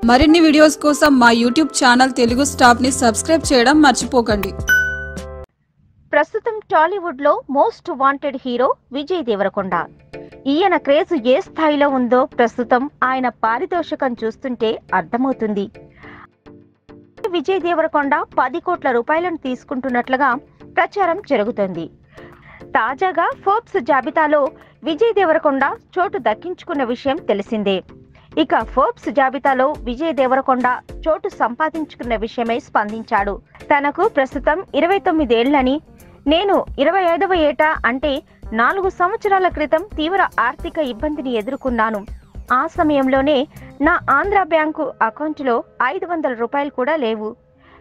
మరిన్ని వీడియోస్ కోసం మా యూట్యూబ్ ఛానల్ తెలుగు స్టాప్ ని సబ్స్క్రైబ్ చేయడం మర్చిపోకండి। ప్రస్తుతం టాలీవుడ్ లో most wanted hero Vijay Deverakonda. ఈయన క్రేజ్ ఏ స్థాయిలో ఉందో ప్రస్తుతం ఆయన పారితోషికం చూస్తుంటే అర్థమవుతుంది। విజయ్ దేవరకొండ 10 కోట్ల రూపాయలను తీసుకుంటున్నట్లుగా ప్రచారం జరుగుతోంది। తాజాగా ఫోర్బ్స్ జాబితాలో విజయ్ దేవరకొండ చోటు దక్కించుకున్న విషయం తెలిసిందే। ఇక ఫోర్బ్స్ జాబితాలో విజయ్ దేవరకొండ చోటు సంపాదించుకున్న విషయమై స్పందించాడు। తనకు ప్రస్తుతం 29 ఏళ్లని, నేను 25వ ఏట అంటే 4 సంవత్సరాల క్రితం తీవ్ర ఆర్థిక ఇబ్బందిని ఎదుర్కొన్నాను। ఆ సమయంలోనే నా ఆంధ్ర బ్యాంకు అకౌంట్లో 500 రూపాయలు కూడా లేవు,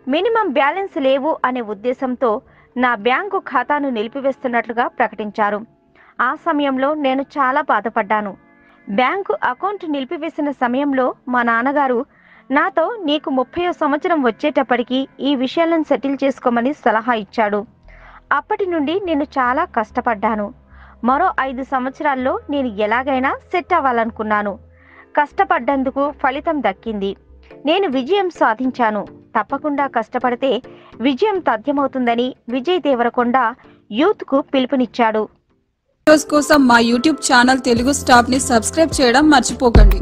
మినిమం బ్యాలెన్స్ లేవు అనే ఉద్దేశంతో నా బ్యాంకు ఖాతాను నిలిపివేస్తున్నట్లుగా ప్రకటించారు। ఆ సమయంలో నేను చాలా బాధపడ్డాను। బ్యాంకు అకౌంట్ నిలిపివేసిన సమయంలో మా నాన్నగారు నాతో నీకు 30వ సంవత్సరం వచ్చేటప్పటికి ఈ విషయాలను సెటిల్ చేసుకోమని సలహా ఇచ్చాడు। అప్పటి నుండి నేను చాలా కష్టపడ్డాను। మరో 5 సంవత్సరాల్లో నేను ఎలాగైనా సెట్ అవ్వాలనుకున్నాను। కష్టపడ్డందుకు ఫలితం దక్కింది। నేను విజయం సాధించాను। తప్పకుండా కష్టపడితే విజయం తథ్యమవుతుందని విజయ్ దేవరకొండ యూత్ కు పిలుపునిచ్చాడు। వీడియోస్ కోసం మా యూట్యూబ్ ఛానల్ తెలుగు స్టాప్ ని సబ్స్క్రైబ్ చేయడం మర్చిపోకండి।